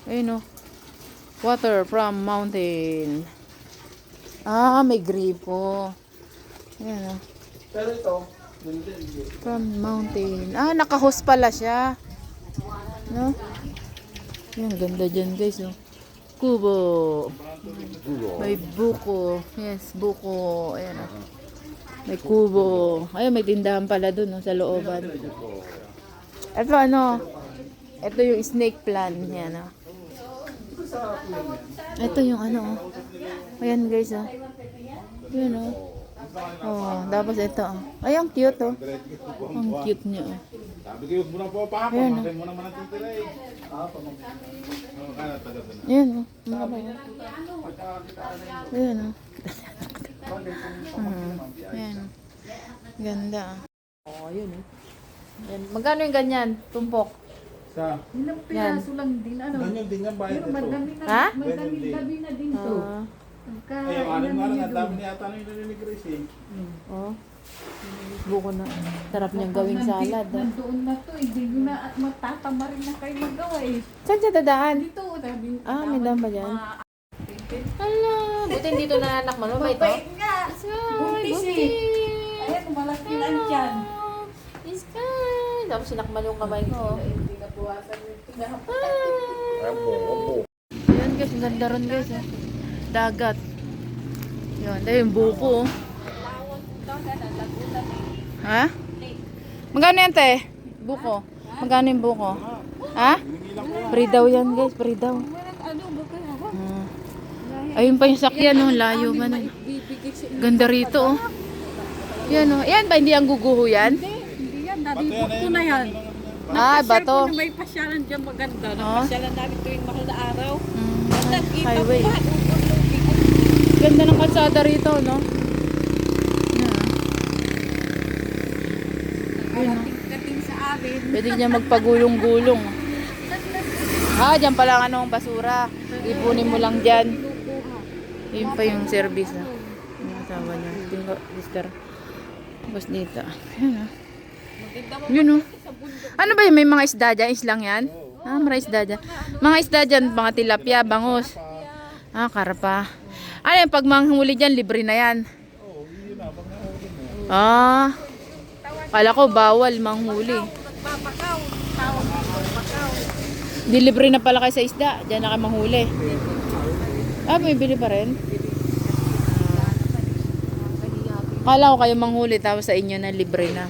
Ayun, oh. Water from mountain. Ah, may gripo. Ayan, oh. Pero ito, From mountain. Ah, naka-host pala siya. No? Yan, ganda dyan guys, oh. Kubo. May buko. Yes, buko. Ayan, oh. May kubo. Ayun, may tindahan pala dun, oh, sa looban. Ito, ano? Ito yung snake plant. Yan, oh. Ito yung ano, oh. Ayan guys, oh. Ayan, oh. Oh, tapos ito, oh. Ay, ang cute, oh. Ang cute niya, oh. sabi ko, huwag mo na po pa. Ayan, Pamangkin mo naman ang titira eh. Ayan, oh. Mga ba, oh. Ayan, oh. Ayan, oh. Ganda, oh. Oh, yun, oh. Ayan. Magkano yung ganyan? Tumpok? Sa, Ilang piraso lang din, ano? ganyan din yan bayad Pero ito. madami na, Ha? madami na din to. Ah, Pagka, Ay, yung alam nga lang, niya ang dami niya ata na yung ni Grace eh. oh. Buko na. Sarap niyang gawing salad, oh. Nandoon na to, hindi nyo na at matatama rin na kayo magawa eh. Saan siya dadaan? Dito, sabi Ah, may daan ba dyan? Hala, buti dito na anak mo, no? Ba ito? Mabait nga! Ay, Buntis buti. eh! Ayan, malaki na andyan. Iskay! Tapos sinakmal yung kamay ko, oh. Hindi na buwasan yung tinapos. Ayan guys, ang ganda ron guys, oh. Dagat. Yun, dahil yung buko, oh. Ha? Magkano yan, te? Buko. Magkano yung buko? Ha? Free daw yan guys, free daw. Ano ba kaya? Ayun pa yung sakyan, oh. Layo man, oh. Bibigay siya. Ganda rito, oh. Yan, oh. Yan ba, hindi ang guguho yan? Hindi yan, nalibot ko na yan. Ah, bato. Share ko na may pasyalan dyan maganda. Oh. Napasyalan namin tuwing mahal na araw. Nakita ko Highway. pa, Ganda ng kalsada rito, no? Yan. Kating sa amin. Pwede niya magpagulong-gulong. Ah, dyan pala ang anong basura. Ipunin mo lang dyan. Yun pa yung service, ah. Yung asawa niya. Tingko, sister. Tapos dito. Yan, ah. Yun, oh. Ano ba yun? May mga isda dyan? Islang yan? Ah, may isda dyan. Mga isda dyan, mga tilapia, bangus. Ah, karpa. Ano yan? Pag manghuli dyan, libre na yan. Ah. Kala ko bawal manghuli. Nagpapakaw. Tawag mo magpakaw. Di libre na pala kayo sa isda. Diyan na kayo manghuli. Ah, may bili pa rin? Kala ko kayo manghuli tapos sa inyo na libre na.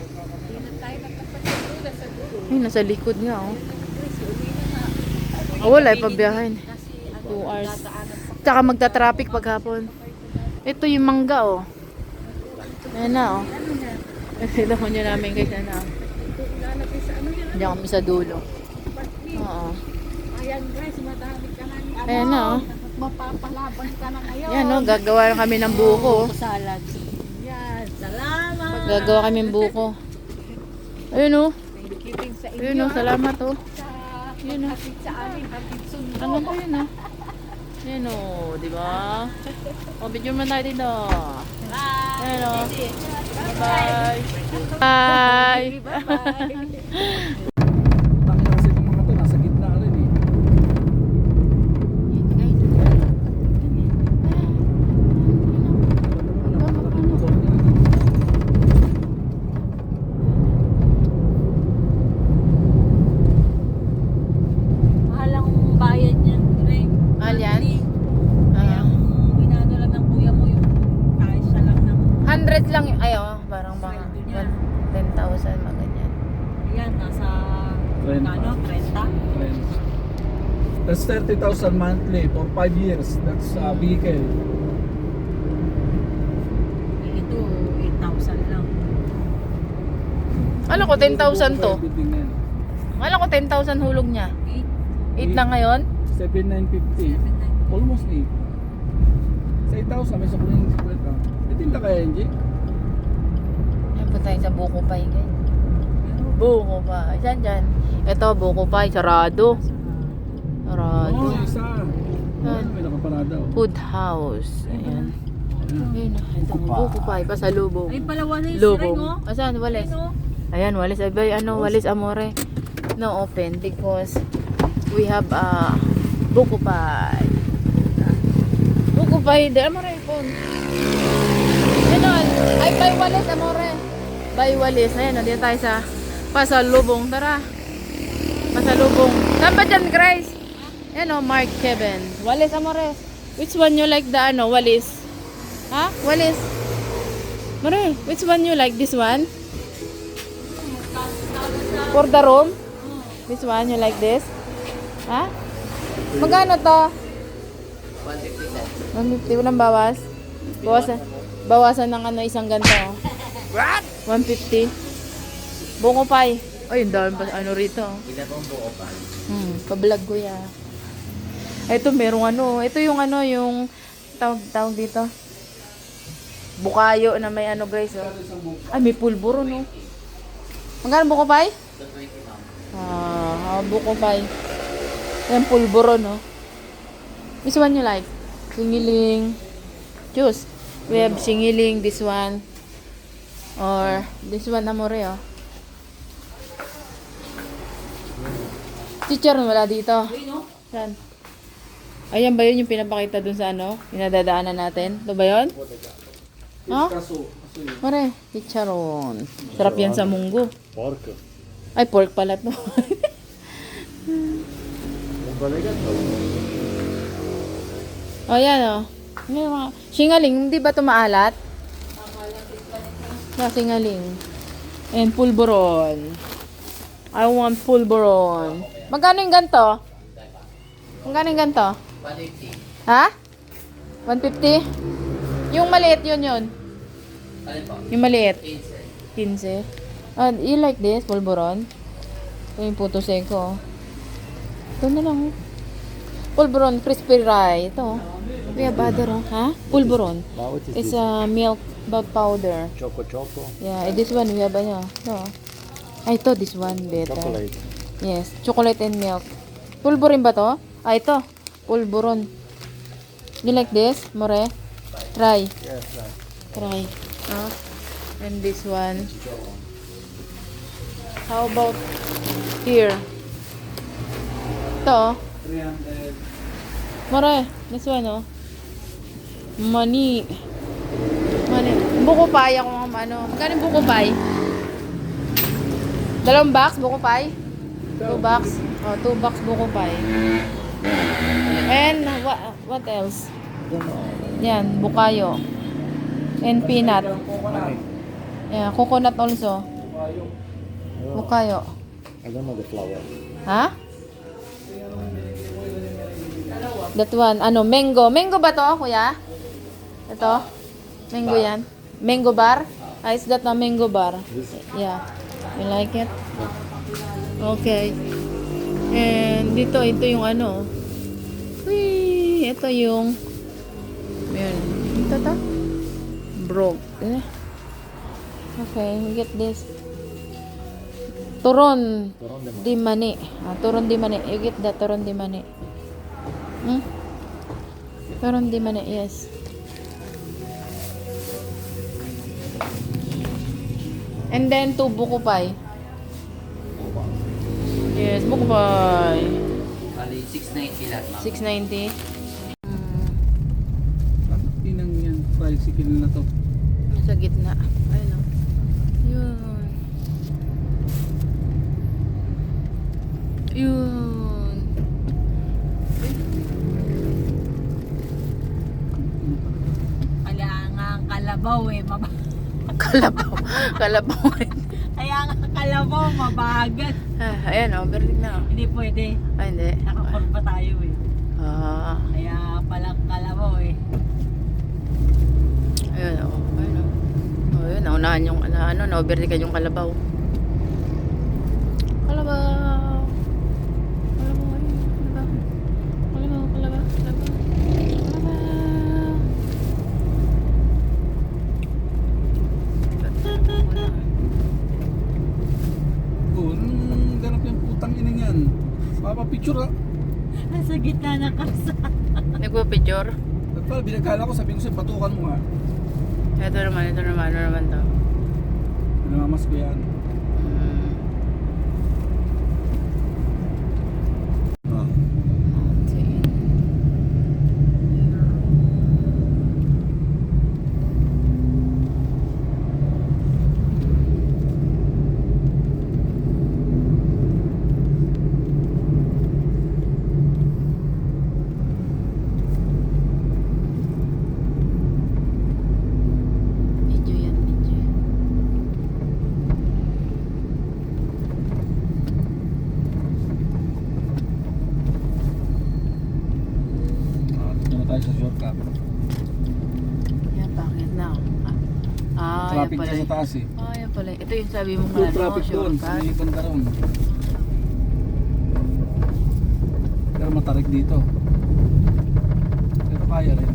Ay, nasa likod nga, oh. Oh, wala, pabiyahin. 2 hours. Tsaka magta-traffic paghapon. Ito yung mangga, oh. Ayan na, oh. Ito ko nyo namin guys, ano. Diyan kami sa dulo. Oo. Ayan guys, madami ka na. Ayan na, oh. Mapapalaban ka na ngayon. Yan, oh. Gagawa na kami ng buko, oh. Salad. Yan, salamat. Gagawa kami ng buko. Ayun, oh. Kiting sa inyo. Ayun, oh. Salamat, oh. Yun o. Sa amin, hatid sundo. Ano ko yun, ah? Yan, oh. Diba? O, video mo tayo dito. Bye. Ayan, oh. Bye. Bye. Bye-bye. Tangin kasi ng mga to, nasa gitna rin eh. Mahal ang bayad niyan, Greg. Mahal yan? Kaya Ah. kung inano lang ng kuya mo yung kahit siya lang ng 100 lang yun. Ay, oh. Parang mga 10,000, mga ganyan. yan, nasa 30. ano, 30? That's 30,000 monthly for 5 years. That's vehicle. Ito, 8,000 lang. Alam ko, 10,000 to. Everything na yan. Alam ko, 10,000 hulog niya. 8, 8 na ngayon? 7,950. Almost 8. Sa 8,000, may sakuling 50. Itinta kaya, Angie? Yan po tayo sa buko pie, guys. Buko pie. Saan dyan? Ito, buko pie. Sarado. Sarado. Oo, isa. Yan. May nakaparada. Oh. Food house. Ayan. Ayun, ito. Buko pie. Pasalubong. ay pala walis, Lubong. Ring, oh. Asan? Walis. Ano? Ayan, walis. Ay, ano, walis amore. No open because we have Buko pie. Buko pie. Dala mo rin phone. Ano? Ay, by Walis, amore. By Walis. Ayan, dito tayo sa pasalubong. Tara. Pasalubong. Saan ba dyan, Grace? Ayan o, Mark Kevin. Walis, amore. Which one you like the ano, Walis? Ha? Walis? Mare, which one you like? This one? For the room? This one, you like this? Ha? Magkano to? 150. Walang bawas? Bawasan ng ano, isang ganito. What? 150. Bungo pie. Ay, yung dami pa ano rito. Pa-vlog ko ya. Ito, merong ano. Ito yung ano, yung tawag dito. Bukayo na may ano, guys. Oh. Ay, may pulburo, no? Magkano buko pie? Buko pie. Yan, pulburo, no? Which one you like? Singiling. Choose. We have singiling, this one. Or, this one, amore, oh. Chicharon, wala dito. Saan? Ayan ba yun yung pinapakita dun sa ano? Pinadadaanan natin? Ito ba yun? Ha? Mare, chicharon. Sarap yan sa munggo. Pork. Ay, pork pala to. O, yan o. Yan, mga... Singaling, hindi ba ito maalat? Singaling. And pulburon. I want pulburon. Magkano yung ganito? Magkano yung ganito? 150. Ha? 150? Yung maliit yun. Yung maliit. 15. You like this, pulburon? Ito yung puto seko. Ito na lang. Pulburon, crispy rye. Ito. We have other, ha? Pulburon. It's a milk powder. Choco. Yeah, this one we have ano. Ito. Ay, ito, this one better. Chocolate. Yes, chocolate and milk. Pulburon ba to? Ah, ito. Pulburon. You like this, more? Try. Yes, Try. And this one. How about here? Ito. 300. More. This one, oh. Money. Buko pie ako ng ano. Magkano yung buko pie? 2 box buko pie? 2 box. Oh, 2 box buko pie. And what else? Yan, bukayo. And peanut. Yeah, coconut also. Bukayo. I don't know the flower. Ha? That one, ano, mango. Mango ba to, kuya? Ito? Mango yan? Mango bar? Ah, is that a mango bar? Yeah. You like it? Okay. And dito, ito yung ano. Whee! Ito yung yan. Ito to? Broke. Okay, we get this. Turon di mani. Turon di mani. You get that turon di mani. Turon di mani, yes. And then 2 buko pie. Yes, buko pie. Bali, 690 lahat, ma'am. 690. Tinang yan. Tricycle na to. Sa gitna. Ayun o. Yun. Yun. Kaya nga ang kalabaw eh. Kalabaw. Kalabaw rin. Kaya nga ang kalabaw, mabagal. Ayan o, berling na. Hindi pwede. Ay, hindi. Nakapon pa tayo eh. Kaya palang kalabaw eh. Ayun o. Ayun o. Ayun, naunahan yung, ano, na-overtaken yung kalabaw. Kalabaw. Kalabaw, ayun. Kalabaw. Kalabaw. Ganap yung putang ina yan. Papapicture ha. Nasa gitna ng kalsada. Nagpo-picture. Nagpala, binagala ko, sabi ko sa'yo, batukan mo nga. Ito naman. Ano naman to? Pinamamas ko yan. Okay. tayo sa shortcut. Yan, bakit na? Ah, yan Traffic pala. dyan sa taas eh. Ah, yan pala. Ito yung sabi mo Full nga, no? traffic doon, sa Shortcut. may banda ron. Pero matarik dito. Pero kaya rin.